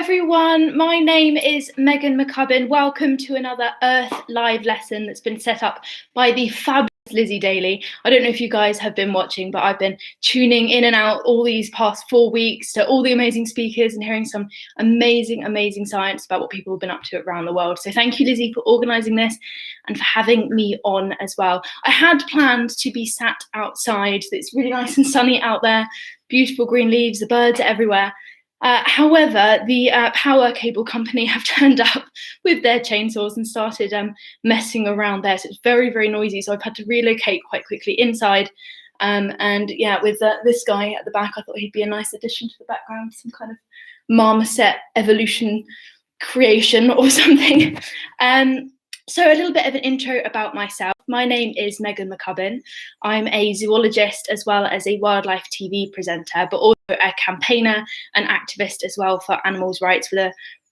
everyone, my name is Megan McCubbin. Welcome to another Earth Live lesson that's been set up by the fabulous Lizzie Daly. I don't know if you guys have been watching, but I've been tuning in and out all these past 4 weeks to all the amazing speakers and hearing some amazing science about what people have been up to around the world. So thank you, Lizzie, for organising this and for having me on as well. I had planned to be sat outside. It's really nice and sunny out there, beautiful green leaves, the birds are everywhere. However, the power cable company have turned up with their chainsaws and started messing around there. So it's very noisy. So I've had to relocate quite quickly inside. And yeah, with this guy at the back, I thought he'd be a nice addition to the background, some kind of marmoset evolution creation or something. So a little bit of an intro about myself. My name is Megan McCubbin. I'm a zoologist as well as a wildlife TV presenter, but also a campaigner and activist as well for animals' rights.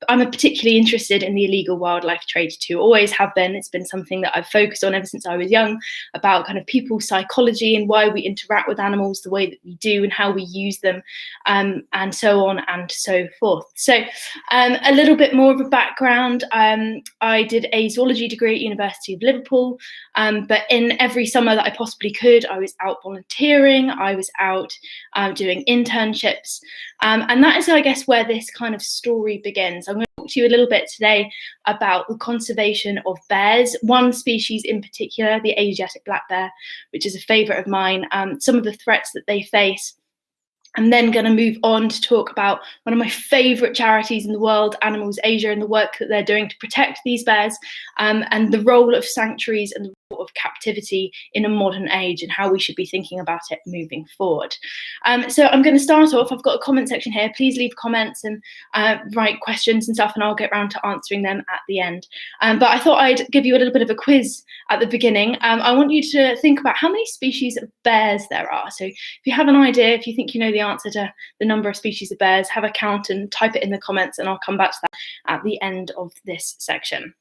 I'm particularly interested in the illegal wildlife trade too, always have been. It's been something that I've focused on ever since I was young, about kind of people's psychology and why we interact with animals the way that we do and how we use them, and so on and so forth. So a little bit more of a background. I did a zoology degree at University of Liverpool, but in every summer that I possibly could, I was out volunteering, I was out doing internships, and that is, I guess, where this kind of story begins. I'm going to talk to you a little bit today about the conservation of bears, one species in particular, the Asiatic black bear, which is a favourite of mine, some of the threats that they face. I'm then going to move on to talk about one of my favourite charities in the world, Animals Asia, and the work that they're doing to protect these bears, and the role of sanctuaries and the role of captivity in a modern age and how we should be thinking about it moving forward. So I'm going to start off. I've got a comment section here. Please leave comments and write questions and stuff, and I'll get around to answering them at the end. But I thought I'd give you a little bit of a quiz at the beginning. I want you to think about how many species of bears there are. So if you have an idea, if you think you know the answer to the number of species of bears, have a count and type it in the comments, and I'll come back to that at the end of this section.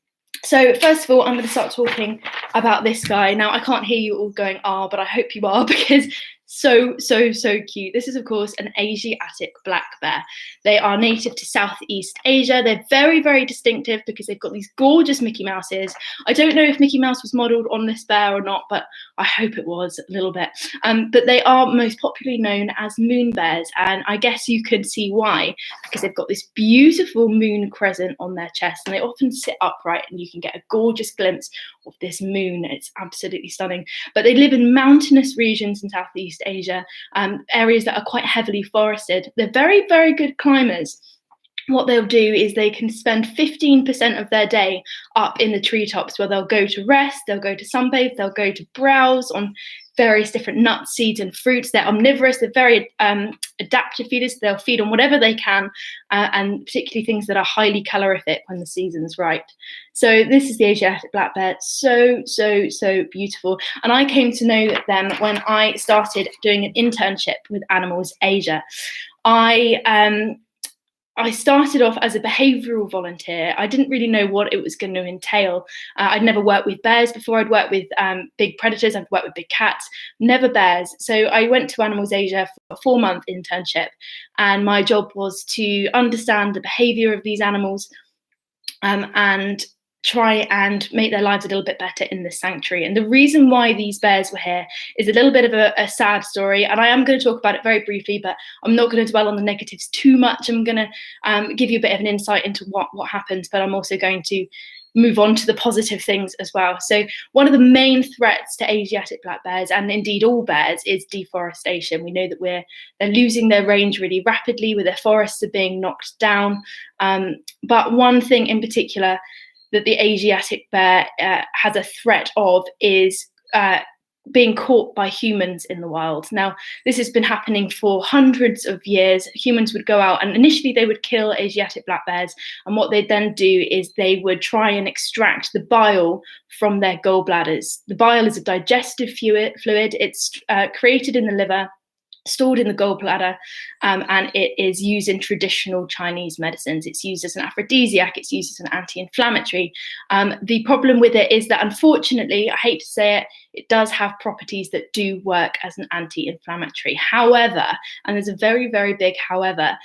So first of all, I'm going to start talking about this guy. Now, I can't hear you all going, but I hope you are, because so cute. This is, of course, an Asiatic black bear. They are native to Southeast Asia. They're very distinctive because they've got these gorgeous Mickey Mouse ears. I don't know if Mickey Mouse was modelled on this bear or not, but I hope it was a little bit. But they are most popularly known as moon bears, and I guess you can see why, because they've got this beautiful moon crescent on their chest, and they often sit upright, and you can get a gorgeous glimpse of this moon. It's absolutely stunning. But they live in mountainous regions in Southeast Asia, areas that are quite heavily forested. They're very good climbers. What they'll do is they can spend 15% of their day up in the treetops, where they'll go to rest, they'll go to sunbathe, they'll go to browse on various different nuts, seeds and fruits. They're omnivorous, they're very adaptive feeders. They'll feed on whatever they can, and particularly things that are highly calorific when the season's right. So this is the Asiatic black bear. So beautiful. And I came to know them when I started doing an internship with Animals Asia. I started off as a behavioural volunteer. I didn't really know what it was going to entail. I'd never worked with bears before. I'd worked with big predators. I'd worked with big cats, never bears. So I went to Animals Asia for a 4-month internship, and my job was to understand the behaviour of these animals, and try and make their lives a little bit better in the sanctuary. And the reason why these bears were here is a little bit of a sad story, and I am going to talk about it very briefly, but I'm not going to dwell on the negatives too much. I'm going to give you a bit of an insight into what happens, but I'm also going to move on to the positive things as well. So one of the main threats to Asiatic black bears, and indeed all bears, is deforestation. We know that they're losing their range really rapidly, where their forests are being knocked down. But one thing in particular that the Asiatic bear has a threat of is being caught by humans in the wild. Now, this has been happening for hundreds of years. Humans would go out and initially they would kill Asiatic black bears, and what they'd then do is they would try and extract the bile from their gallbladders. The bile is a digestive fluid. It's created in the liver, stored in the gallbladder, and it is used in traditional Chinese medicines. It's used as an aphrodisiac, it's used as an anti-inflammatory. The problem with it is that, unfortunately, I hate to say it, it does have properties that do work as an anti-inflammatory. However, and there's a very big however,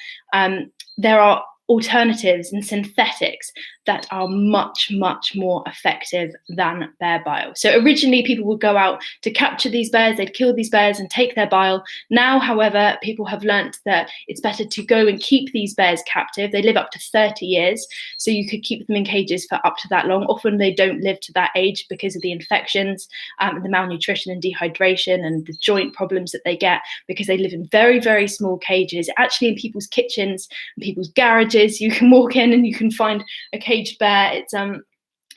there are alternatives and synthetics that are much, much more effective than bear bile. So originally people would go out to capture these bears, they'd kill these bears and take their bile. Now, however, people have learnt that it's better to go and keep these bears captive. They live up to 30 years, so you could keep them in cages for up to that long. Often they don't live to that age because of the infections, the malnutrition and dehydration and the joint problems that they get because they live in very, very small cages, actually in people's kitchens and people's garages. You can walk in and you can find a caged bear. It's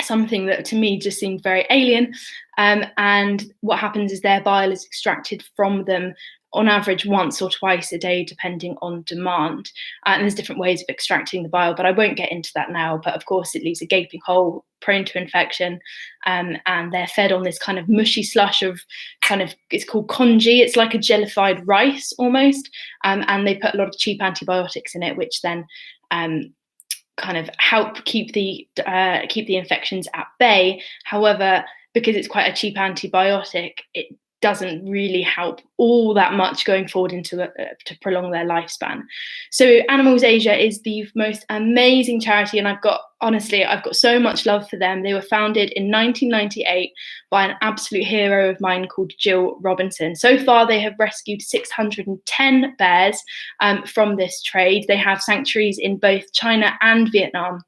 something that to me just seemed very alien. And what happens is their bile is extracted from them on average once or twice a day, depending on demand. And there's different ways of extracting the bile, but I won't get into that now. But of course, it leaves a gaping hole prone to infection. And they're fed on this kind of mushy slush of it's called congee. It's like a jellified rice almost. And they put a lot of cheap antibiotics in it, which then kind of help keep the infections at bay. However, because it's quite a cheap antibiotic, it doesn't really help all that much going forward to prolong their lifespan. So Animals Asia is the most amazing charity, and I've got so much love for them. They were founded in 1998 by an absolute hero of mine called Jill Robinson. So far, they have rescued 610 bears from this trade. They have sanctuaries in both China and Vietnam.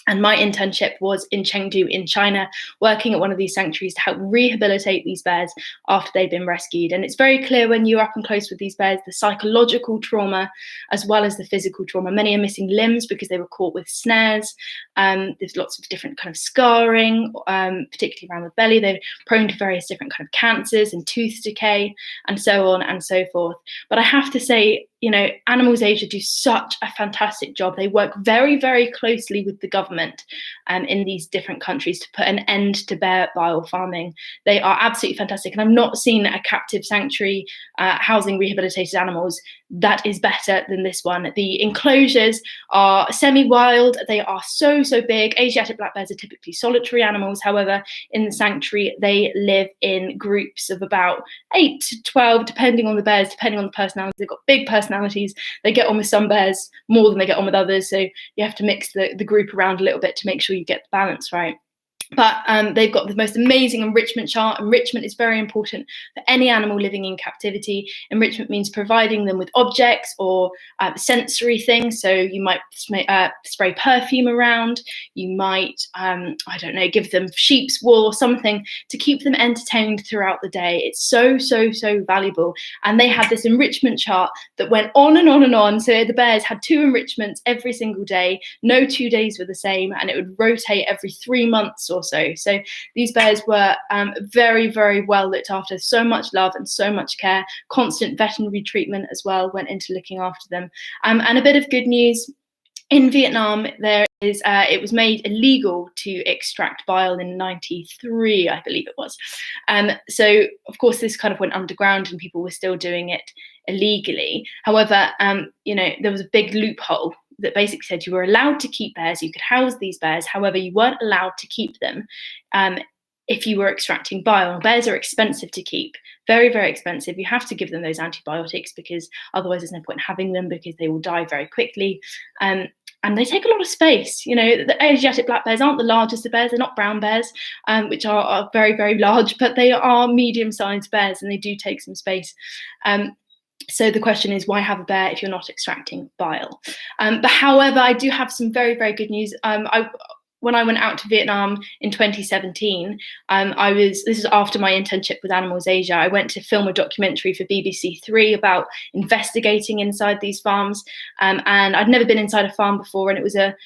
And my internship was in Chengdu in China, working at one of these sanctuaries to help rehabilitate these bears after they've been rescued. And it's very clear when you're up and close with these bears, the psychological trauma as well as the physical trauma. Many are missing limbs because they were caught with snares. There's lots of different kind of scarring, particularly around the belly. They're prone to various different kind of cancers and tooth decay and so on and so forth. But I have to say, Animals Asia do such a fantastic job. They work very, very closely with the government in these different countries to put an end to bear bile farming. They are absolutely fantastic. And I've not seen a captive sanctuary housing rehabilitated animals that is better than this one. The enclosures are semi-wild. They are so big. Asiatic black bears are typically solitary animals. However, in the sanctuary, they live in groups of about 8 to 12, depending on the bears, depending on the personalities. They've got big personalities. They get on with some bears more than they get on with others. So you have to mix the group around a little bit to make sure you get the balance right. But they've got the most amazing enrichment chart. Enrichment is very important for any animal living in captivity. Enrichment means providing them with objects or sensory things. So you might spray perfume around. You might, give them sheep's wool or something to keep them entertained throughout the day. It's so valuable. And they had this enrichment chart that went on and on and on. So the bears had 2 enrichments every single day. No 2 days were the same, and it would rotate every 3 months or so. So these bears were very, very well looked after. So much love and so much care. Constant veterinary treatment as well went into looking after them. And a bit of good news. In Vietnam, it was made illegal to extract bile in 93, I believe it was. So, of course, this kind of went underground and people were still doing it illegally. However, there was a big loophole that basically said you were allowed to keep bears, you could house these bears, however, you weren't allowed to keep them if you were extracting bile. Bears are expensive to keep, very, very expensive. You have to give them those antibiotics because otherwise there's no point in having them because they will die very quickly. And they take a lot of space. The Asiatic black bears aren't the largest of bears. They're not brown bears, which are very, very large, but they are medium-sized bears and they do take some space. So the question is, why have a bear if you're not extracting bile? But however, I do have some very, very good news. When I went out to Vietnam in 2017, this is after my internship with Animals Asia. I went to film a documentary for BBC Three about investigating inside these farms. And I'd never been inside a farm before, and it was a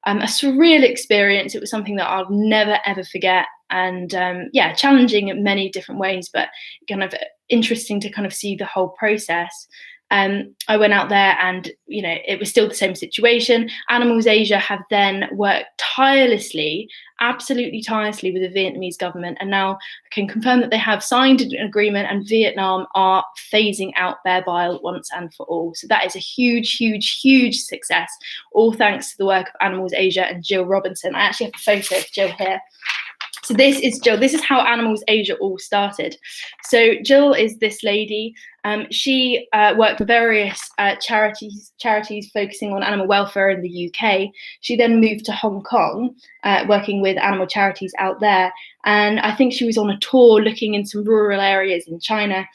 surreal experience. It was something that I'll never, ever forget. And challenging in many different ways, but kind of interesting to kind of see the whole process. I went out there and, it was still the same situation. Animals Asia have then worked absolutely tirelessly with the Vietnamese government. And now I can confirm that they have signed an agreement and Vietnam are phasing out bear bile once and for all. So that is a huge, huge, huge success, all thanks to the work of Animals Asia and Jill Robinson. I actually have a photo of Jill here. So this is Jill. This is how Animals Asia all started. So Jill is this lady. She worked for various charities focusing on animal welfare in the UK. She then moved to Hong Kong, working with animal charities out there. And I think she was on a tour looking in some rural areas in China.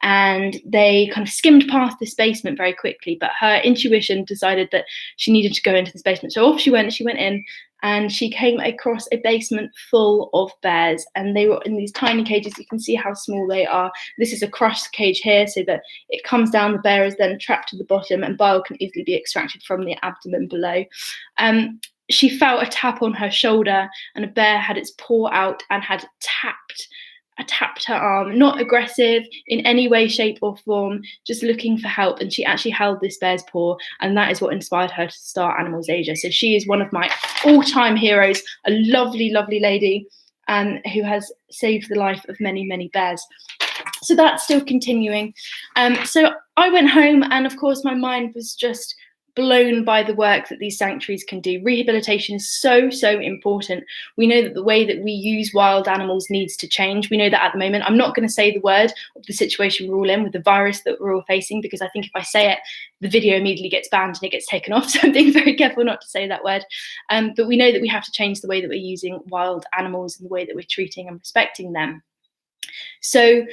And they kind of skimmed past this basement very quickly, but her intuition decided that she needed to go into this basement. So off she went in, and she came across a basement full of bears, and they were in these tiny cages. You can see how small they are. This is a crushed cage here, so that it comes down, the bear is then trapped to the bottom, and bile can easily be extracted from the abdomen below. She felt a tap on her shoulder, and a bear had its paw out and had tapped her arm, not aggressive in any way, shape or form, just looking for help. And she actually held this bear's paw, and that is what inspired her to start Animals Asia. So she is one of my all-time heroes, a lovely, lovely lady who has saved the life of many, many bears. So that's still continuing. So I went home, and of course my mind was just blown by the work that these sanctuaries can do. Rehabilitation is so, so important. We know that the way that we use wild animals needs to change. We know that at the moment, I'm not going to say the word of the situation we're all in with the virus that we're all facing, because I think if I say it, the video immediately gets banned and it gets taken off. So I'm being very careful not to say that word. But we know that we have to change the way that we're using wild animals and the way that we're treating and respecting them. So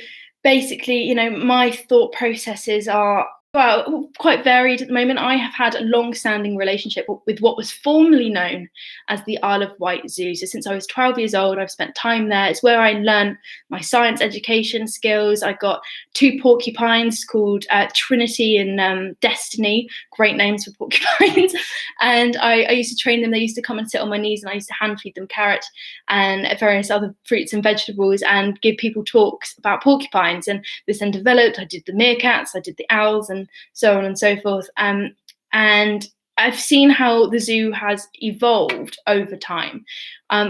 basically, my thought processes are, well, quite varied at the moment. I have had a long-standing relationship with what was formerly known as the Isle of Wight Zoo. So since I was 12 years old, I've spent time there. It's where I learned my science education skills. I got 2 porcupines called Trinity and Destiny, great names for porcupines. And I used to train them. They used to come and sit on my knees, and I used to hand feed them carrot and various other fruits and vegetables and give people talks about porcupines. And this then developed. I did the meerkats, I did the owls, and so on and so forth. And I've seen how the zoo has evolved over time.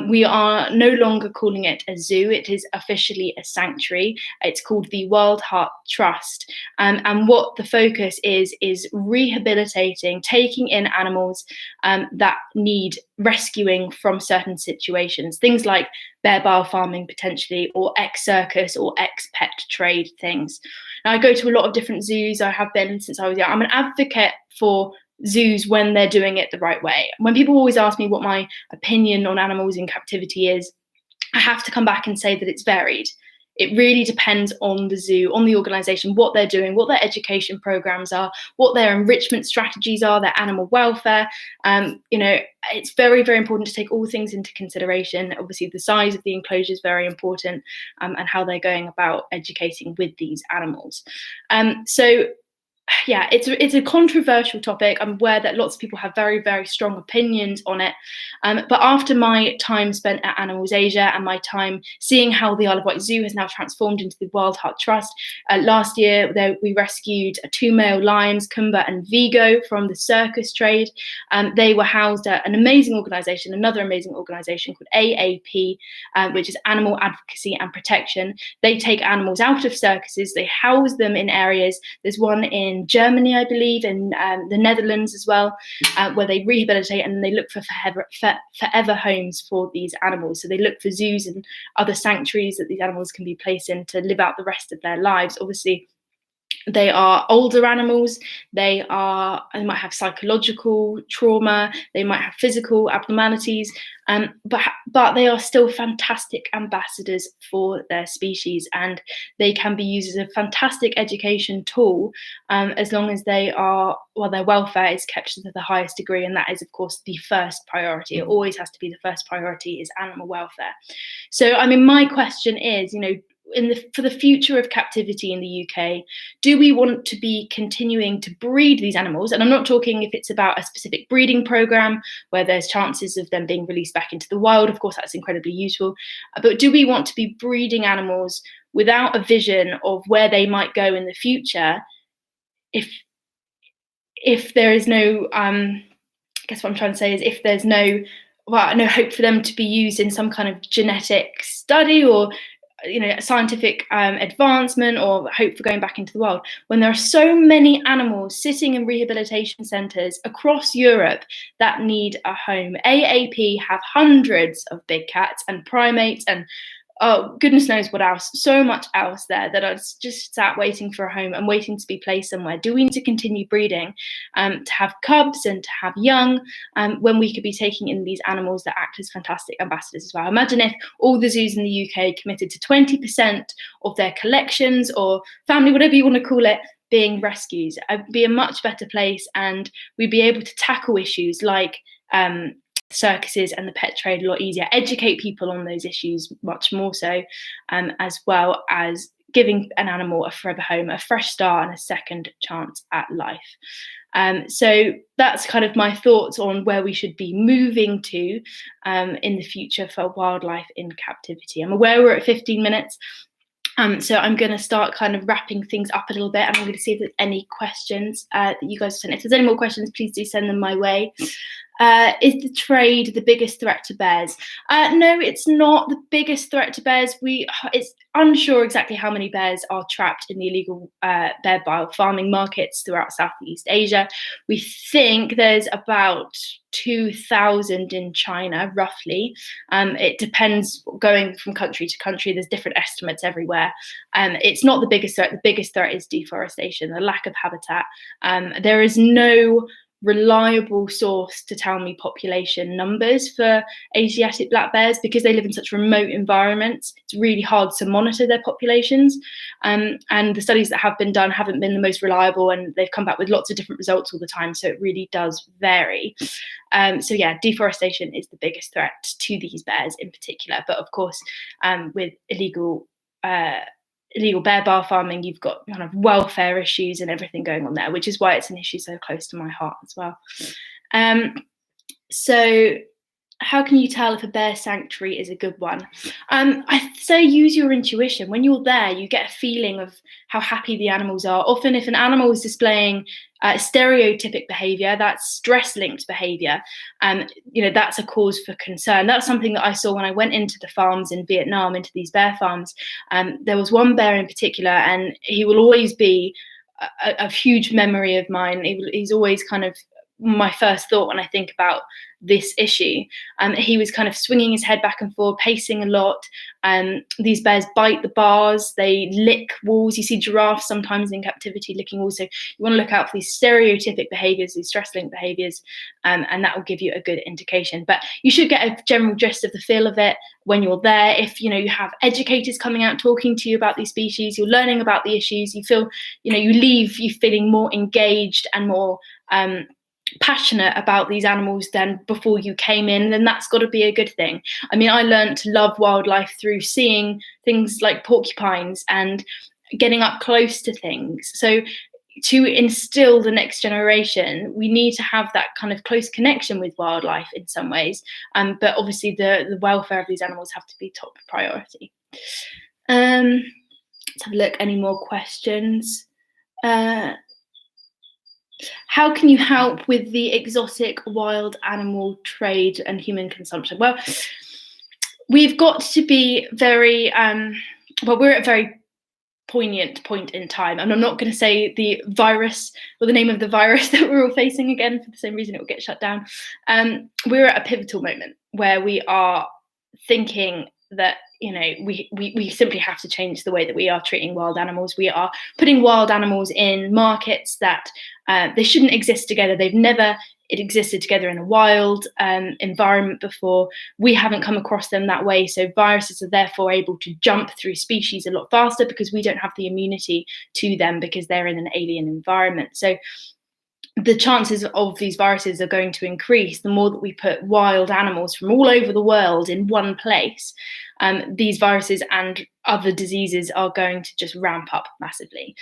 We are no longer calling it a zoo. It is officially a sanctuary. It's called the Wild Heart Trust. And what the focus is rehabilitating, taking in animals that need rescuing from certain situations. Things like bear bile farming potentially, or ex-circus or ex-pet trade things. Now, I go to a lot of different zoos. I have been since I was young. I'm an advocate for zoos when they're doing it the right way. When people always ask me what my opinion on animals in captivity is, I have to come back and say that it's varied. It really depends on the zoo, on the organisation, what they're doing, what their education programmes are, what their enrichment strategies are, their animal welfare. It's very, very important to take all things into consideration. Obviously, the size of the enclosure is very important, and how they're going about educating with these animals. Yeah, it's a controversial topic. I'm aware that lots of people have very, very strong opinions on it. But after my time spent at Animals Asia and my time seeing how the Isle of Wight Zoo has now transformed into the Wild Heart Trust, last year we rescued 2 male lions, Kumba and Vigo, from the circus trade. They were housed at an amazing organisation, another amazing organisation called AAP, which is Animal Advocacy and Protection. They take animals out of circuses, they house them in areas. There's one in Germany, I believe, in the Netherlands as well, where they rehabilitate and they look for forever homes for these animals. So they look for zoos and other sanctuaries that these animals can be placed in to live out the rest of their lives. Obviously, they are older animals. They might have psychological trauma. They might have physical abnormalities, but they are still fantastic ambassadors for their species, and they can be used as a fantastic education tool, as long as their welfare is kept to the highest degree, and that is, of course, the first priority. It always has to be the first priority is animal welfare. So, my question is, for the future of captivity in the UK, do we want to be continuing to breed these animals? And I'm not talking if it's about a specific breeding program where there's chances of them being released back into the wild. Of course, that's incredibly useful. But do we want to be breeding animals without a vision of where they might go in the future if there is no, I guess what I'm trying to say is if there's no hope for them to be used in some kind of genetic study, or scientific advancement or hope for going back into the wild, when there are so many animals sitting in rehabilitation centres across Europe that need a home. AAP have hundreds of big cats and primates and goodness knows what else, so much else there that are just sat waiting for a home and waiting to be placed somewhere. Do we need to continue breeding to have cubs and to have young when we could be taking in these animals that act as fantastic ambassadors as well? Imagine if all the zoos in the UK committed to 20% of their collections or family, whatever you want to call it, being rescues. It'd be a much better place, and we'd be able to tackle issues like circuses and the pet trade a lot easier, educate people on those issues much more so, as well as giving an animal a forever home, a fresh start and a second chance at life. So that's kind of my thoughts on where we should be moving to in the future for wildlife in captivity. I'm aware we're at 15 minutes. So I'm going to start kind of wrapping things up a little bit, and I'm going to see if there's any questions that you guys have sent. If there's any more questions, please do send them my way. Is the trade the biggest threat to bears? No, it's not the biggest threat to bears. It's unsure exactly how many bears are trapped in the illegal bear bile farming markets throughout Southeast Asia. We think there's about 2,000 in China, roughly. It depends going from country to country. There's different estimates everywhere. It's not the biggest threat. The biggest threat is deforestation, the lack of habitat. There is no reliable source to tell me population numbers for Asiatic black bears because they live in such remote environments. It's really hard to monitor their populations, and the studies that have been done haven't been the most reliable, and they've come back with lots of different results all the time, so it really does vary. So yeah, deforestation is the biggest threat to these bears in particular, but of course with illegal bear bile farming, you've got kind of welfare issues and everything going on there, which is why it's an issue so close to my heart as well. So how can you tell if a bear sanctuary is a good one? I say use your intuition. When you're there, you get a feeling of how happy the animals are. Often if an animal is displaying stereotypic behavior, that's stress-linked behavior, that's a cause for concern. That's something that I saw when I went into the farms in Vietnam, into these bear farms. There was one bear in particular, and he will always be a huge memory of mine. He's always kind of my first thought when I think about this issue. He was kind of swinging his head back and forth, pacing a lot. These bears bite the bars, they lick walls. You see giraffes sometimes in captivity licking walls. So you want to look out for these stereotypic behaviours, these stress-linked behaviours, and that will give you a good indication. But you should get a general gist of the feel of it when you're there. If you have educators coming out talking to you about these species, you're learning about the issues, you feel, you leave you feeling more engaged and more passionate about these animals than before you came in, then that's got to be a good thing. I mean, I learned to love wildlife through seeing things like porcupines and getting up close to things. So to instill the next generation, we need to have that kind of close connection with wildlife in some ways. But obviously the welfare of these animals have to be top priority. Let's have a look. Any more questions? How can you help with the exotic wild animal trade and human consumption? Well, we've got to be very, we're at a very poignant point in time. And I'm not going to say the virus or the name of the virus that we're all facing again for the same reason it will get shut down. We're at a pivotal moment where we are thinking that we simply have to change the way that we are treating wild animals. We are putting wild animals in markets that they shouldn't exist together. They've never existed together in a wild environment before. We haven't come across them that way. So viruses are therefore able to jump through species a lot faster because we don't have the immunity to them because they're in an alien environment. So the chances of these viruses are going to increase the more that we put wild animals from all over the world in one place. These viruses and other diseases are going to just ramp up massively.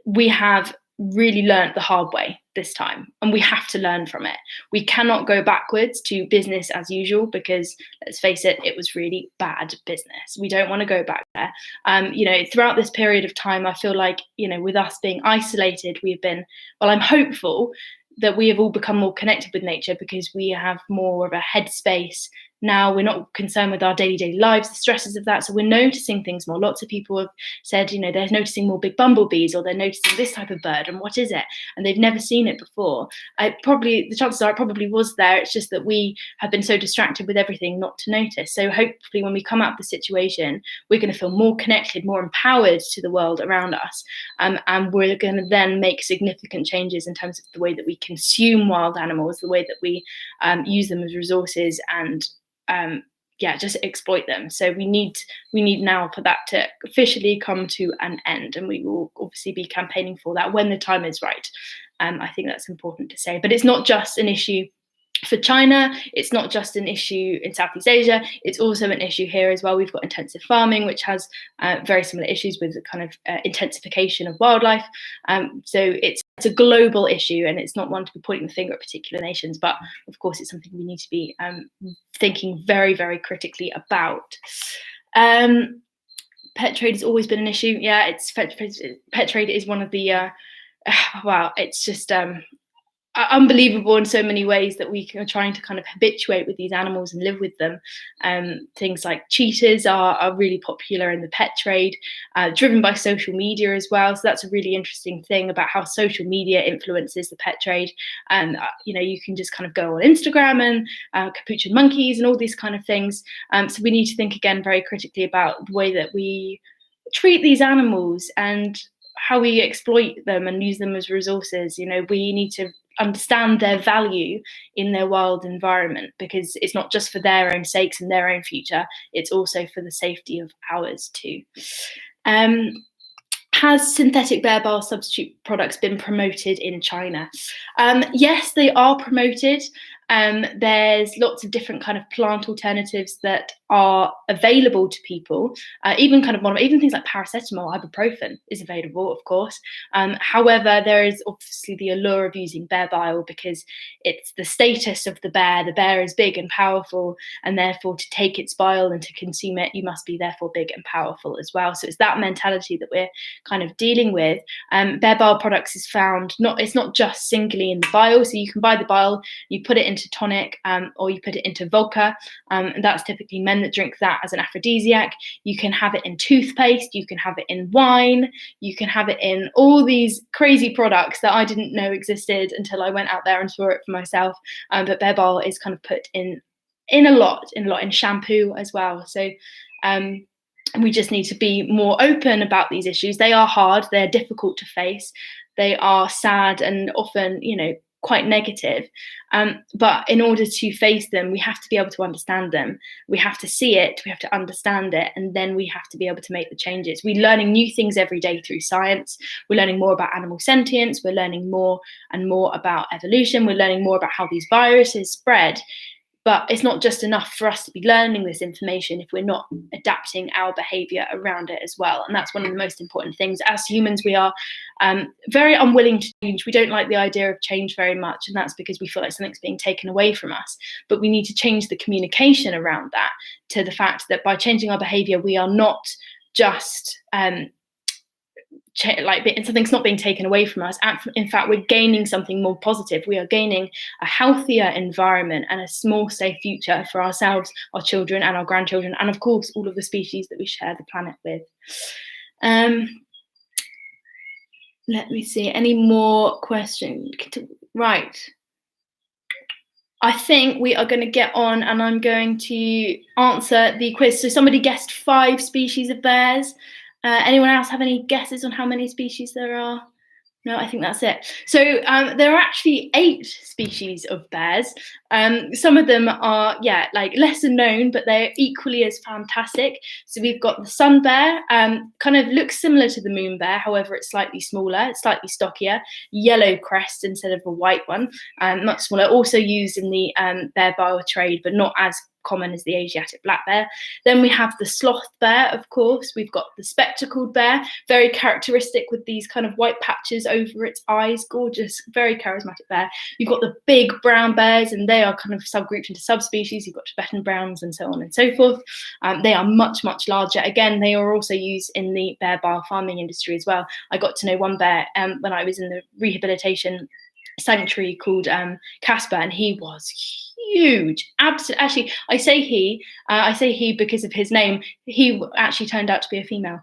We have really learnt the hard way this time, and we have to learn from it. We cannot go backwards to business as usual because, let's face it, it was really bad business. We don't want to go back there. Throughout this period of time, I feel like, with us being isolated, we've been, I'm hopeful that we have all become more connected with nature because we have more of a headspace now we're not concerned with our daily lives, the stresses of that. So we're noticing things more. Lots of people have said, they're noticing more big bumblebees, or they're noticing this type of bird, and what is it? And they've never seen it before. The chances are it probably was there. It's just that we have been so distracted with everything not to notice. So hopefully when we come out of the situation, we're going to feel more connected, more empowered to the world around us. And we're going to then make significant changes in terms of the way that we consume wild animals, the way that we use them as resources, and just exploit them. So we need now for that to officially come to an end, and we will obviously be campaigning for that when the time is right. I think that's important to say. But it's not just an issue for China, it's not just an issue in Southeast Asia, it's also an issue here as well. We've got intensive farming, which has very similar issues with the kind of intensification of wildlife. So it's a global issue, and it's not one to be pointing the finger at particular nations, but of course it's something we need to be thinking very, very critically about. Pet trade has always been an issue. Yeah, pet trade is one of the it's just unbelievable in so many ways that we are trying to kind of habituate with these animals and live with them. Things like cheetahs are really popular in the pet trade, driven by social media as well. So that's a really interesting thing about how social media influences the pet trade. And you can just kind of go on Instagram and capuchin monkeys and all these kind of things. So we need to think again very critically about the way that we treat these animals and how we exploit them and use them as resources. We need to understand their value in their wild environment, because it's not just for their own sakes and their own future, it's also for the safety of ours too. Has synthetic bear bile substitute products been promoted in China? Yes, they are promoted. There's lots of different kind of plant alternatives that are available to people. Even things like paracetamol, ibuprofen is available, of course. However, there is obviously the allure of using bear bile because it's the status of the bear. The bear is big and powerful, and therefore to take its bile and to consume it, you must be therefore big and powerful as well. So it's that mentality that we're kind of dealing with. Bear bile products is found, it's not just singly in the bile. So you can buy the bile, you put it into tonic, or you put it into vodka. And that's typically men that drink that as an aphrodisiac. You can have it in toothpaste, you can have it in wine, you can have it in all these crazy products that I didn't know existed until I went out there and saw it for myself. But bear bile is kind of put in a lot in shampoo as well. So we just need to be more open about these issues. They are hard, they're difficult to face, they are sad and often, quite negative. But in order to face them, we have to be able to understand them. We have to see it, we have to understand it, and then we have to be able to make the changes. We're learning new things every day through science. We're learning more about animal sentience. We're learning more and more about evolution. We're learning more about how these viruses spread. But it's not just enough for us to be learning this information if we're not adapting our behavior around it as well. And that's one of the most important things. As humans, we are very unwilling to change. We don't like the idea of change very much. And that's because we feel like something's being taken away from us. But we need to change the communication around that to the fact that by changing our behavior, we are not just something's not being taken away from us. In fact, we're gaining something more positive. We are gaining a healthier environment and a more safe future for ourselves, our children and our grandchildren, and of course all of the species that we share the planet with. Let me see, any more questions? Right, I think we are going to get on and I'm going to answer the quiz. So somebody guessed 5 species of bears. Anyone else have any guesses on how many species there are? No, I think that's it. So there are actually 8 species of bears. Some of them are, lesser known, but they're equally as fantastic. So we've got the sun bear, kind of looks similar to the moon bear. However, it's slightly smaller, it's slightly stockier, yellow crest instead of a white one, much smaller. Also used in the bear bile trade, but not as common as the Asiatic black bear. Then we have the sloth bear, of course. We've got the spectacled bear, very characteristic with these kind of white patches over its eyes, gorgeous, very charismatic bear. You've got the big brown bears, and they are kind of subgrouped into subspecies. You've got Tibetan browns and so on and so forth. They are much, much larger. Again, they are also used in the bear bile farming industry as well. I got to know one bear when I was in the rehabilitation sanctuary called Casper, and he was huge. Absolutely. Actually, I say he because of his name. He actually turned out to be a female.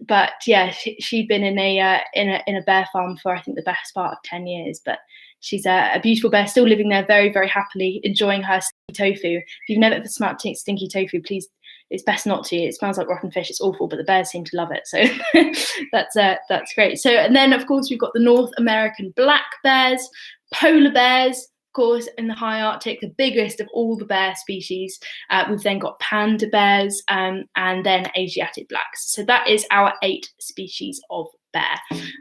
But yeah, she'd been in a bear farm for, I think, the best part of 10 years. But she's a beautiful bear, still living there very, very happily, enjoying her stinky tofu. If you've never ever smelt stinky tofu, please, it's best not to. It smells like rotten fish. It's awful, but the bears seem to love it. So that's great. So, and then of course we've got the North American black bears, polar bears, of course, in the high Arctic, the biggest of all the bear species. We've then got panda bears, and then Asiatic blacks. So that is our 8 species of bear.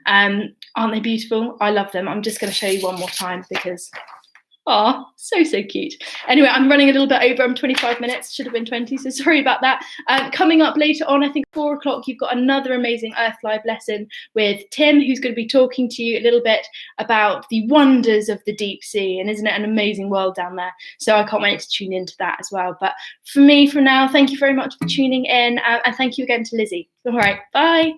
Aren't they beautiful? I love them. I'm just going to show you one more time because, oh, so cute. Anyway, I'm running a little bit over. I'm 25 minutes, should have been 20, so sorry about that. Coming up later on, I think 4 o'clock, you've got another amazing Earth Live lesson with Tim, who's going to be talking to you a little bit about the wonders of the deep sea. And isn't it an amazing world down there? So I can't wait to tune into that as well. But for me, for now, thank you very much for tuning in. And thank you again to Lizzie. All right, bye.